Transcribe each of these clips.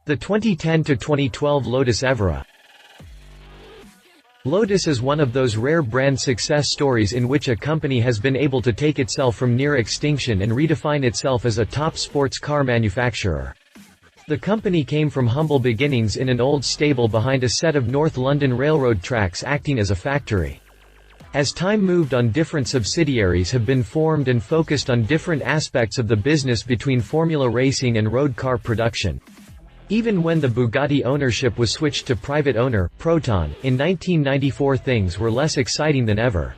The 2010 to 2012 Lotus Evora. Lotus is one of those rare brand success stories in which a company has been able to take itself from near extinction and redefine itself as a top sports car manufacturer. The company came from humble beginnings in an old stable behind a set of North London railroad tracks acting as a factory. As time moved on, different subsidiaries have been formed and focused on different aspects of the business between formula racing and road car production. Even when the Bugatti ownership was switched to private owner, Proton, in 1994, things were less exciting than ever.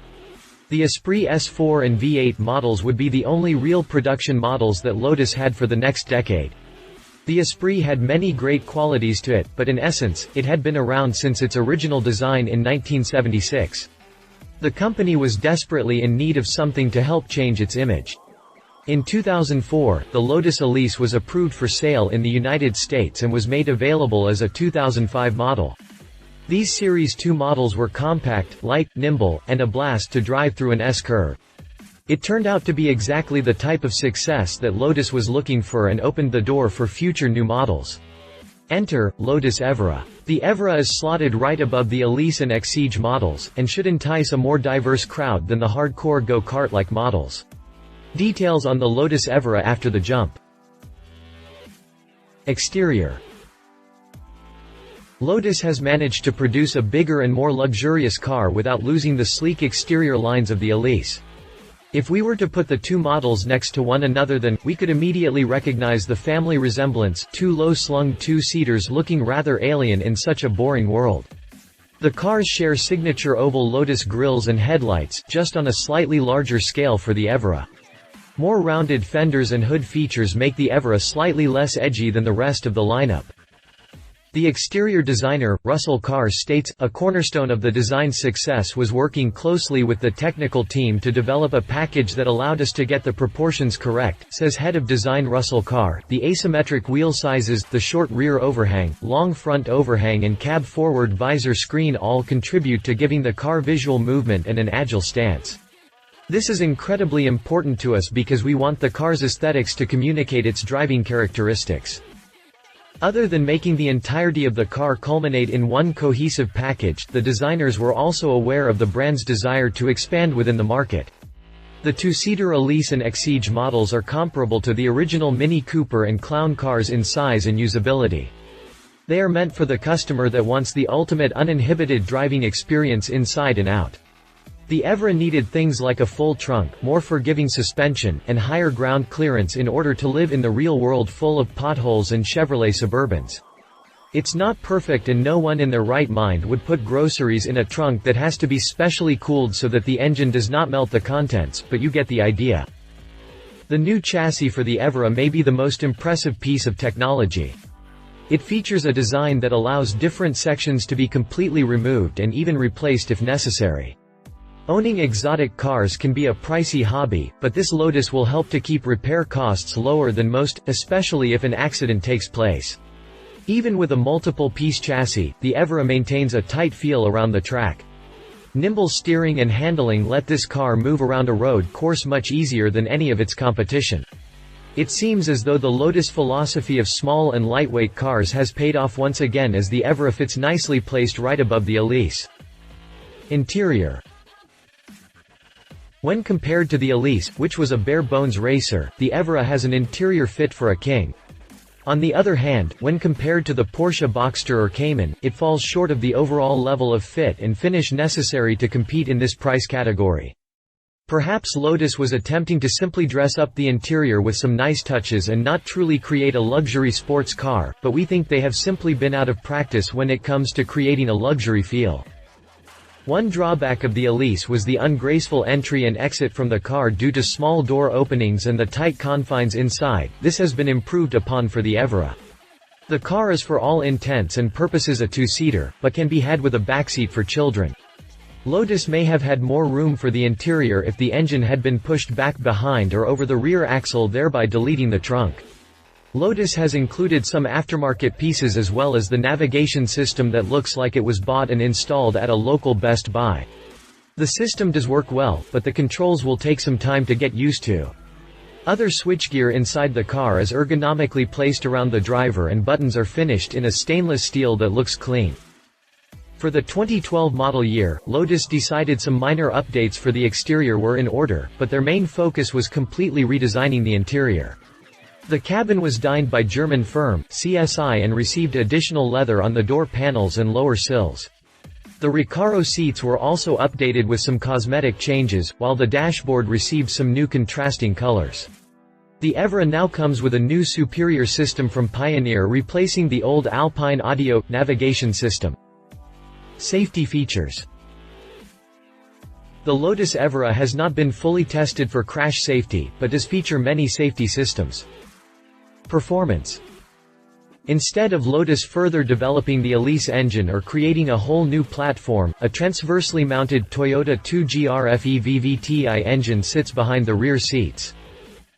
The Esprit S4 and V8 models would be the only real production models that Lotus had for the next decade. The Esprit had many great qualities to it, but in essence, it had been around since its original design in 1976. The company was desperately in need of something to help change its image. In 2004, the Lotus Elise was approved for sale in the United States and was made available as a 2005 model. These Series 2 models were compact, light, nimble, and a blast to drive through an S-curve. It turned out to be exactly the type of success that Lotus was looking for and opened the door for future new models. Enter Lotus Evora. The Evora is slotted right above the Elise and Exige models, and should entice a more diverse crowd than the hardcore go-kart-like models. Details on the Lotus Evora after the jump. Exterior. Lotus has managed to produce a bigger and more luxurious car without losing the sleek exterior lines of the Elise. If we were to put the two models next to one another, then we could immediately recognize the family resemblance, two low-slung two-seaters looking rather alien in such a boring world. The cars share signature oval Lotus grilles and headlights, just on a slightly larger scale for the Evora. More rounded fenders and hood features make the Evora slightly less edgy than the rest of the lineup. The exterior designer, Russell Carr, states, "A cornerstone of the design's success was working closely with the technical team to develop a package that allowed us to get the proportions correct," says head of design Russell Carr. The asymmetric wheel sizes, the short rear overhang, long front overhang and cab forward visor screen all contribute to giving the car visual movement and an agile stance. This is incredibly important to us because we want the car's aesthetics to communicate its driving characteristics. Other than making the entirety of the car culminate in one cohesive package, the designers were also aware of the brand's desire to expand within the market. The two-seater Elise and Exige models are comparable to the original Mini Cooper and Clown cars in size and usability. They are meant for the customer that wants the ultimate uninhibited driving experience inside and out. The Evora needed things like a full trunk, more forgiving suspension, and higher ground clearance in order to live in the real world full of potholes and Chevrolet Suburbans. It's not perfect, and no one in their right mind would put groceries in a trunk that has to be specially cooled so that the engine does not melt the contents, but you get the idea. The new chassis for the Evora may be the most impressive piece of technology. It features a design that allows different sections to be completely removed and even replaced if necessary. Owning exotic cars can be a pricey hobby, but this Lotus will help to keep repair costs lower than most, especially if an accident takes place. Even with a multiple-piece chassis, the Evora maintains a tight feel around the track. Nimble steering and handling let this car move around a road course much easier than any of its competition. It seems as though the Lotus philosophy of small and lightweight cars has paid off once again, as the Evora fits nicely placed right above the Elise. Interior. When compared to the Elise, which was a bare-bones racer, the Evora has an interior fit for a king. On the other hand, when compared to the Porsche Boxster or Cayman, it falls short of the overall level of fit and finish necessary to compete in this price category. Perhaps Lotus was attempting to simply dress up the interior with some nice touches and not truly create a luxury sports car, but we think they have simply been out of practice when it comes to creating a luxury feel. One drawback of the Elise was the ungraceful entry and exit from the car due to small door openings and the tight confines inside. This has been improved upon for the Evora. The car is for all intents and purposes a two-seater, but can be had with a backseat for children. Lotus may have had more room for the interior if the engine had been pushed back behind or over the rear axle, thereby deleting the trunk. Lotus has included some aftermarket pieces as well as the navigation system that looks like it was bought and installed at a local Best Buy. The system does work well, but the controls will take some time to get used to. Other switchgear inside the car is ergonomically placed around the driver, and buttons are finished in a stainless steel that looks clean. For the 2012 model year, Lotus decided some minor updates for the exterior were in order, but their main focus was completely redesigning the interior. The cabin was designed by German firm, CSI, and received additional leather on the door panels and lower sills. The Recaro seats were also updated with some cosmetic changes, while the dashboard received some new contrasting colors. The Evora now comes with a new superior system from Pioneer, replacing the old Alpine audio navigation system. Safety features. The Lotus Evora has not been fully tested for crash safety, but does feature many safety systems. Performance. Instead of Lotus further developing the Elise engine or creating a whole new platform, a transversely mounted Toyota 2GR-FE VVT-i engine sits behind the rear seats.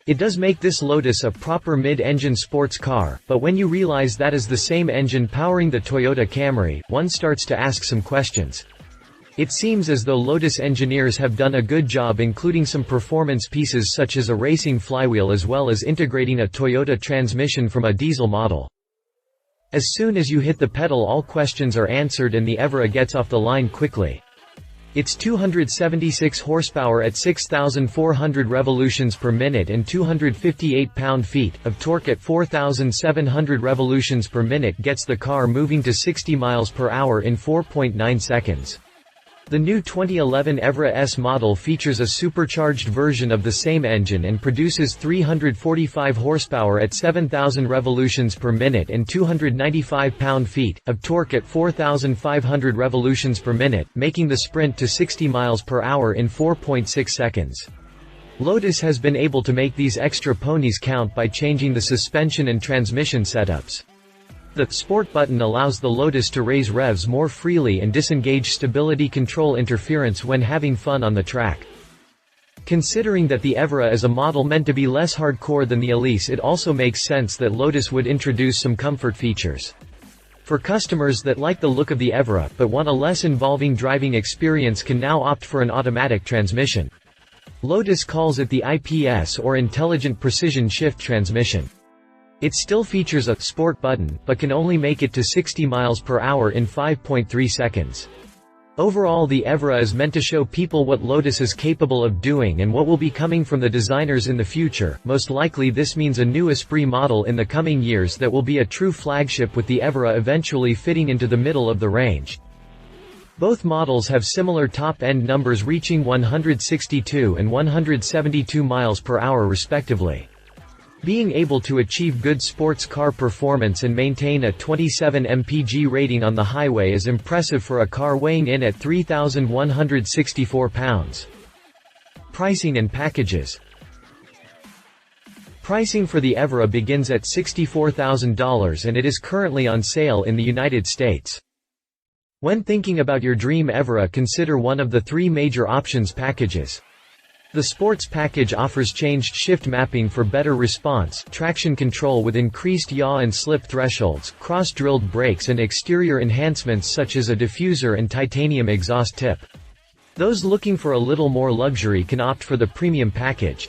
It does make this Lotus a proper mid-engine sports car, but when you realize that is the same engine powering the Toyota Camry, one starts to ask some questions. It seems as though Lotus engineers have done a good job including some performance pieces such as a racing flywheel as well as integrating a Toyota transmission from a diesel model. As soon as you hit the pedal, all questions are answered and the Evora gets off the line quickly. Its 276 horsepower at 6,400 revolutions per minute and 258 pound-feet of torque at 4,700 revolutions per minute gets the car moving to 60 miles per hour in 4.9 seconds. The new 2011 Evora S model features a supercharged version of the same engine and produces 345 horsepower at 7,000 revolutions per minute and 295 pound-feet of torque at 4,500 revolutions per minute, making the sprint to 60 miles per hour in 4.6 seconds. Lotus has been able to make these extra ponies count by changing the suspension and transmission setups. The Sport button allows the Lotus to raise revs more freely and disengage stability control interference when having fun on the track. Considering that the Evora is a model meant to be less hardcore than the Elise, it also makes sense that Lotus would introduce some comfort features. For customers that like the look of the Evora but want a less involving driving experience can now opt for an automatic transmission. Lotus calls it the IPS or Intelligent Precision Shift transmission. It still features a Sport button, but can only make it to 60 miles per hour in 5.3 seconds. Overall, the Evora is meant to show people what Lotus is capable of doing and what will be coming from the designers in the future. Most likely this means a new Esprit model in the coming years that will be a true flagship, with the Evora eventually fitting into the middle of the range. Both models have similar top-end numbers reaching 162 and 172 miles per hour respectively. Being able to achieve good sports car performance and maintain a 27 mpg rating on the highway is impressive for a car weighing in at 3,164 pounds. Pricing and packages. Pricing for the Evora begins at $64,000 and it is currently on sale in the United States. When thinking about your dream Evora, consider one of the three major options packages. The Sports package offers changed shift mapping for better response, traction control with increased yaw and slip thresholds, cross-drilled brakes and exterior enhancements such as a diffuser and titanium exhaust tip. Those looking for a little more luxury can opt for the Premium package.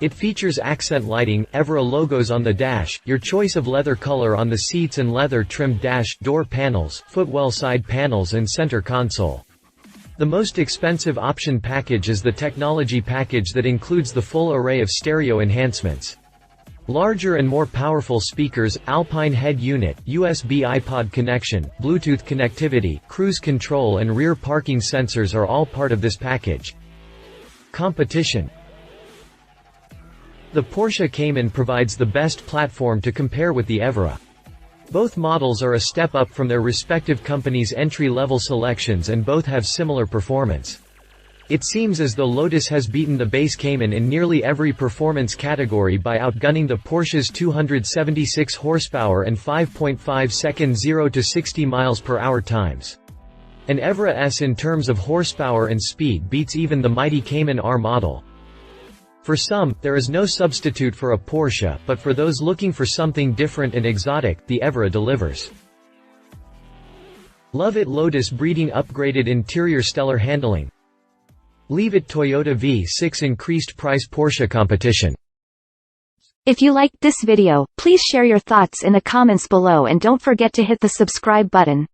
It features accent lighting, Evora logos on the dash, your choice of leather color on the seats and leather-trimmed dash, door panels, footwell side panels and center console. The most expensive option package is the Technology package that includes the full array of stereo enhancements. Larger and more powerful speakers, Alpine head unit, USB iPod connection, Bluetooth connectivity, cruise control and rear parking sensors are all part of this package. Competition. The Porsche Cayman provides the best platform to compare with the Evora. Both models are a step up from their respective companies' entry-level selections and both have similar performance. It seems as though Lotus has beaten the base Cayman in nearly every performance category by outgunning the Porsche's 276 horsepower and 5.5 second 0 to 60 miles per hour times. An Evora S in terms of horsepower and speed beats even the mighty Cayman R model. For some, there is no substitute for a Porsche, but for those looking for something different and exotic, the Evora delivers. Love it Lotus breeding upgraded interior stellar handling. Leave it Toyota V6 increased price Porsche competition. If you liked this video, please share your thoughts in the comments below and don't forget to hit the subscribe button.